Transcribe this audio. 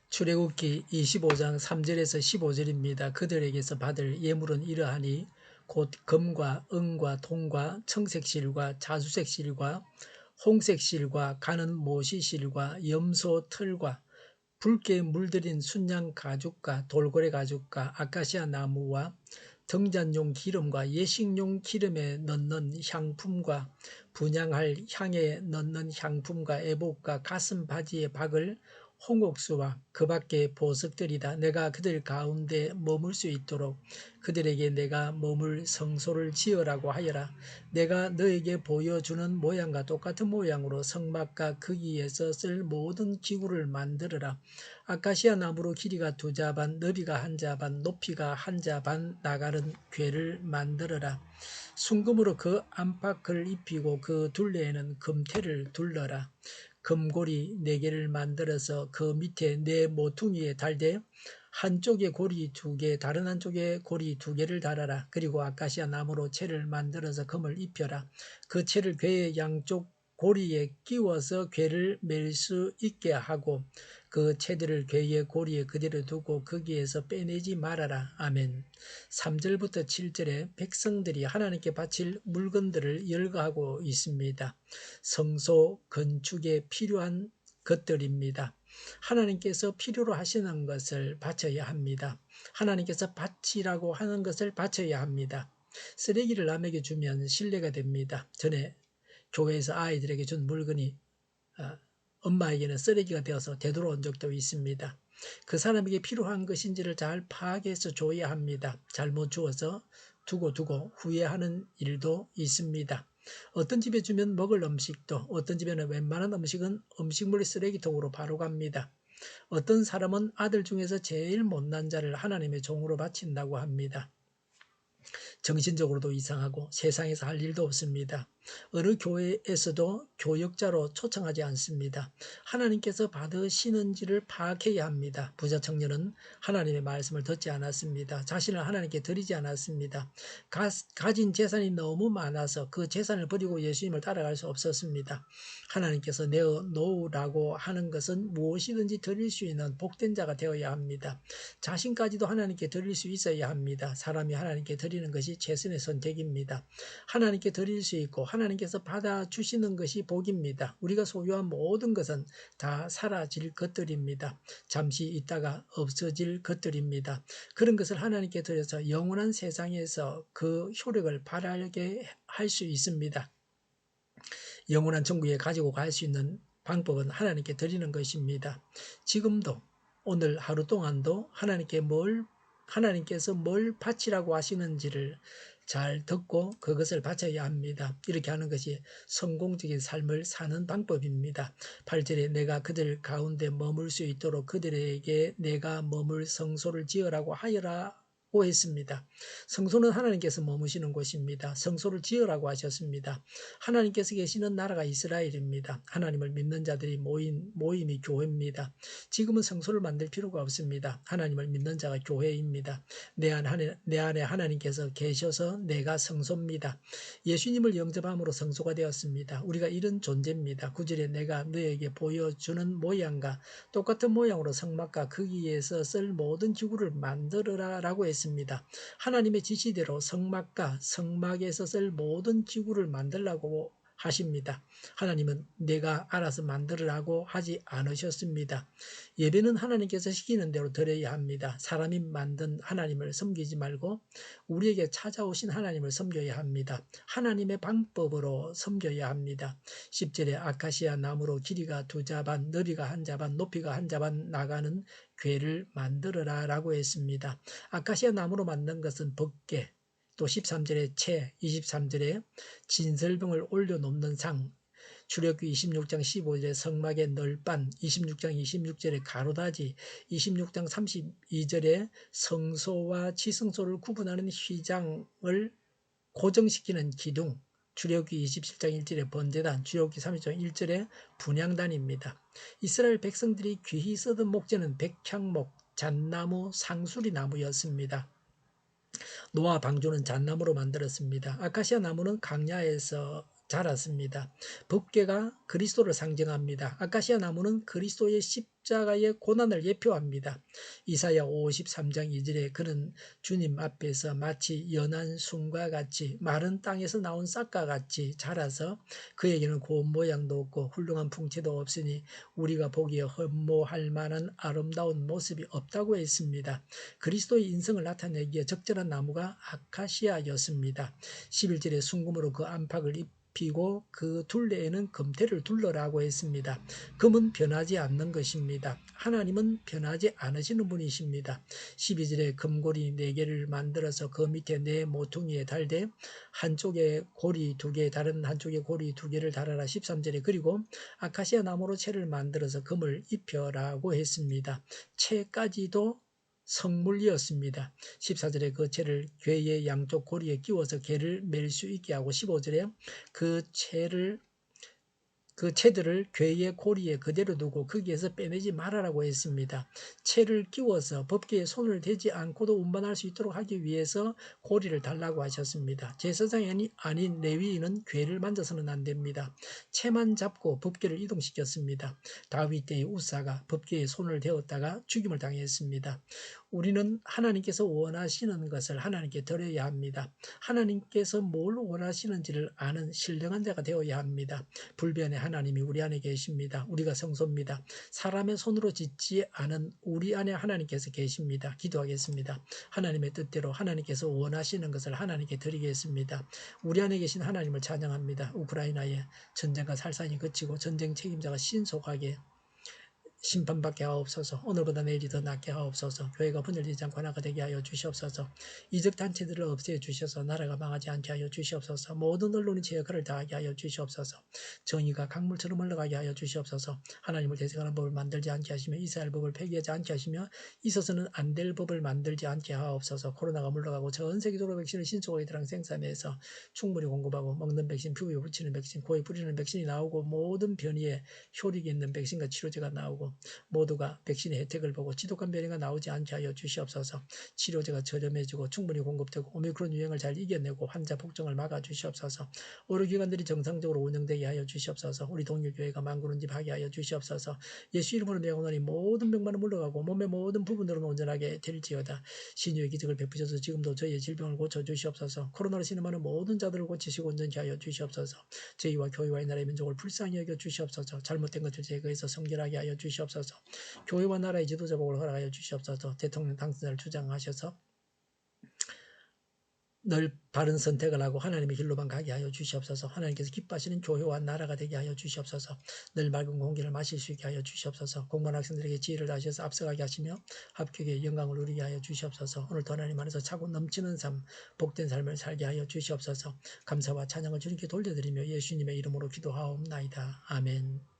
출애굽기 25장 3절에서 15절입니다. 그들에게서 받을 예물은 이러하니 곧 금과 은과 동과 청색실과 자수색실과 홍색실과 가는 모시실과 염소 털과 붉게 물들인 순양 가죽과 돌고래 가죽과 아카시아 나무와 등잔용 기름과 예식용 기름에 넣는 향품과 분향할 향에 넣는 향품과 에봇과 가슴 바지에 박을 홍옥수와 그 밖의 보석들이다. 내가 그들 가운데 머물 수 있도록 그들에게 내가 머물 성소를 지으라고 하여라. 내가 너에게 보여주는 모양과 똑같은 모양으로 성막과 거기에서 쓸 모든 기구를 만들어라. 아카시아 나무로 길이가 2자 반, 너비가 1자 반, 높이가 1자 반 나가는 궤를 만들어라. 순금으로 그 안팎을 입히고 그 둘레에는 금테를 둘러라. 금고리 4개를 만들어서 그 밑에 네 모퉁이에 달되 한쪽에 고리 2개, 다른 한쪽에 고리 2개를 달아라. 그리고 아카시아 나무로 채를 만들어서 금을 입혀라. 그 채를 궤의 양쪽 고리에 끼워서 궤를 맬 수 있게 하고 그 채들을 궤의 고리에 그대로 두고 거기에서 빼내지 말아라. 아멘. 3절부터 7절에 백성들이 하나님께 바칠 물건들을 열거하고 있습니다. 성소 건축에 필요한 것들입니다. 하나님께서 필요로 하시는 것을 바쳐야 합니다. 하나님께서 바치라고 하는 것을 바쳐야 합니다. 쓰레기를 남에게 주면 신뢰가 됩니다. 전에 교회에서 아이들에게 준 물건이 엄마에게는 쓰레기가 되어서 되돌아온 적도 있습니다. 그 사람에게 필요한 것인지를 잘 파악해서 줘야 합니다. 잘못 주어서 두고 후회하는 일도 있습니다. 어떤 집에 주면 먹을 음식도, 어떤 집에는 웬만한 음식은 음식물 쓰레기통으로 바로 갑니다. 어떤 사람은 아들 중에서 제일 못난 자를 하나님의 종으로 바친다고 합니다. 정신적으로도 이상하고 세상에서 할 일도 없습니다. 어느 교회에서도 교역자로 초청하지 않습니다. 하나님께서 받으시는지를 파악해야 합니다. 부자 청년은 하나님의 말씀을 듣지 않았습니다. 자신을 하나님께 드리지 않았습니다. 가진 재산이 너무 많아서 그 재산을 버리고 예수님을 따라갈 수 없었습니다. 하나님께서 내어 놓으라고 하는 것은 무엇이든지 드릴 수 있는 복된 자가 되어야 합니다. 자신까지도 하나님께 드릴 수 있어야 합니다. 사람이 하나님께 드리는 것이 최선의 선택입니다. 하나님께 드릴 수 있고 하나님께서 받아주시는 것이 복입니다. 우리가 소유한 모든 것은 다 사라질 것들입니다. 잠시 있다가 없어질 것들입니다. 그런 것을 하나님께 드려서 영원한 세상에서 그 효력을 발하게 할 수 있습니다. 영원한 천국에 가지고 갈 수 있는 방법은 하나님께 드리는 것입니다. 지금도 오늘 하루 동안도 하나님께서 뭘 바치라고 하시는지를 잘 듣고 그것을 바쳐야 합니다. 이렇게 하는 것이 성공적인 삶을 사는 방법입니다. 8절에 내가 그들 가운데 머물 수 있도록 그들에게 내가 머물 성소를 지으라고 하여라 고 했습니다. 성소는 하나님께서 머무시는 곳입니다. 성소를 지으라고 하셨습니다. 하나님께서 계시는 나라가 이스라엘입니다. 하나님을 믿는 자들이 모임이 교회입니다. 지금은 성소를 만들 필요가 없습니다. 하나님을 믿는 자가 교회입니다. 내 안에 하나님께서 계셔서 내가 성소입니다. 예수님을 영접함으로 성소가 되었습니다. 우리가 이런 존재입니다. 9절에 내가 너에게 보여주는 모양과 똑같은 모양으로 성막과 거기에서 쓸 모든 기구를 만들어라 라고 했습니다. 하나님의 지시대로 성막과 성막에서 쓸 모든 기구를 만들라고 하십니다. 하나님은 내가 알아서 만들으라고 하지 않으셨습니다. 예배는 하나님께서 시키는 대로 드려야 합니다. 사람이 만든 하나님을 섬기지 말고 우리에게 찾아오신 하나님을 섬겨야 합니다. 하나님의 방법으로 섬겨야 합니다. 10절에 아카시아 나무로 길이가 2자 반, 너비가 1자 반, 높이가 1자 반 나가는 궤를 만들어라 라고 했습니다. 아카시아 나무로 만든 것은 법궤, 또 13절에 채, 23절에 진설병을 올려놓는 상, 출애굽기 26장 15절에 성막의 널빤, 26장 26절에 가로다지, 26장 32절에 성소와 지성소를 구분하는 휘장을 고정시키는 기둥, 출애굽기 27장 1절에 번제단, 출애굽기 30장 1절에 분향단입니다. 이스라엘 백성들이 귀히 쓰던 목재는 백향목, 잣나무, 상수리 나무였습니다. 노아 방주는 잣나무로 만들었습니다. 아카시아 나무는 강야에서 자랐습니다. 법궤가 그리스도를 상징합니다. 아카시아 나무는 그리스도의 십자가의 고난을 예표합니다. 이사야 53장 2절에 그는 주님 앞에서 마치 연한 순과 같이 마른 땅에서 나온 싹과 같이 자라서 그에게는 고운 모양도 없고 훌륭한 풍채도 없으니 우리가 보기에 흠모할 만한 아름다운 모습이 없다고 했습니다. 그리스도의 인성을 나타내기에 적절한 나무가 아카시아였습니다. 11절에 순금으로 그 안팎을 입히고 그 둘레에는 금태를 둘러라고 했습니다. 금은 변하지 않는 것입니다. 하나님은 변하지 않으시는 분이십니다. 12절에 금고리 4개를 만들어서 그 밑에 네 모퉁이에 달되 한쪽에 고리 2개 다른 한쪽에 고리 2개를 달아라. 13절에 그리고 아카시아 나무로 채를 만들어서 금을 입혀라고 했습니다. 채까지도 성물이었습니다. 14절에 그 채를 궤의 양쪽 고리에 끼워서 개를 맬 수 있게 하고 15절에 그 채들을 궤의 고리에 그대로 두고 거기에서 빼내지 말아라고 했습니다. 채를 끼워서 법궤에 손을 대지 않고도 운반할 수 있도록 하기 위해서 고리를 달라고 하셨습니다. 제사장이 아닌 레위인은 궤를 만져서는 안 됩니다. 채만 잡고 법궤를 이동시켰습니다. 다윗 때의 우사가 법궤에 손을 대었다가 죽임을 당했습니다. 우리는 하나님께서 원하시는 것을 하나님께 드려야 합니다. 하나님께서 뭘 원하시는지를 아는 신령한 자가 되어야 합니다. 불변의 하나님이 우리 안에 계십니다. 우리가 성소입니다. 사람의 손으로 짓지 않은 우리 안에 하나님께서 계십니다. 기도하겠습니다. 하나님의 뜻대로 하나님께서 원하시는 것을 하나님께 드리겠습니다. 우리 안에 계신 하나님을 찬양합니다. 우크라이나의 전쟁과 살상이 그치고 전쟁 책임자가 신속하게 심판받게 하옵소서. 오늘보다 내일이 더 낫게 하옵소서. 교회가 분열되지 않고 하나가 되게 하여 주시옵소서. 이적 단체들을 없애 주셔서 나라가 망하지 않게 하여 주시옵소서. 모든 언론이 제 역할을 다하게 하여 주시옵소서. 정의가 강물처럼 흘러가게 하여 주시옵소서. 하나님을 대적하는 법을 만들지 않게 하시며 이스라엘 법을 폐기하지 않게 하시며 있어서는 안 될 법을 만들지 않게 하옵소서. 코로나가 물러가고 전 세계적으로 백신을 신속하게 들랑 생산해서 충분히 공급하고 먹는 백신, 피부에 붙이는 백신, 코에 뿌리는 백신이 나오고 모든 변이에 효력이 있는 백신과 치료제가 나오고 모두가 백신의 혜택을 보고 지독한 변이가 나오지 않게 하여 주시옵소서. 치료제가 저렴해지고 충분히 공급되고 오미크론 유행을 잘 이겨내고 환자 폭증을 막아 주시옵소서. 의료기관들이 정상적으로 운영되게 하여 주시옵소서. 우리 동일교회가 만구는집하게 하여 주시옵소서. 예수 이름으로 명하노니 모든 병만은 물러가고 몸의 모든 부분들은 온전하게 될지어다. 신유의 기적을 베푸셔서 지금도 저희의 질병을 고쳐 주시옵소서. 코로나로 신음하는 모든 자들을 고치시고 온전케 하여 주시옵소서. 저희와 교회와 이 나라의 민족을 불쌍히 여겨 주시옵소서. 잘못된 것을 제거해서 성결하게 하여 주시옵소서. 교회와 나라의 지도자복을 허락하여 주시옵소서. 대통령 당선자를 주장하셔서 늘 바른 선택을 하고 하나님의 길로만 가게 하여 주시옵소서. 하나님께서 기뻐하시는 교회와 나라가 되게 하여 주시옵소서. 늘 맑은 공기를 마실 수 있게 하여 주시옵소서. 공부한 학생들에게 지혜를 다하셔서 앞서가게 하시며 합격의 영광을 누리게 하여 주시옵소서. 오늘도 하나님 안에서 차고 넘치는 삶, 복된 삶을 살게 하여 주시옵소서. 감사와 찬양을 주님께 돌려드리며 예수님의 이름으로 기도하옵나이다. 아멘.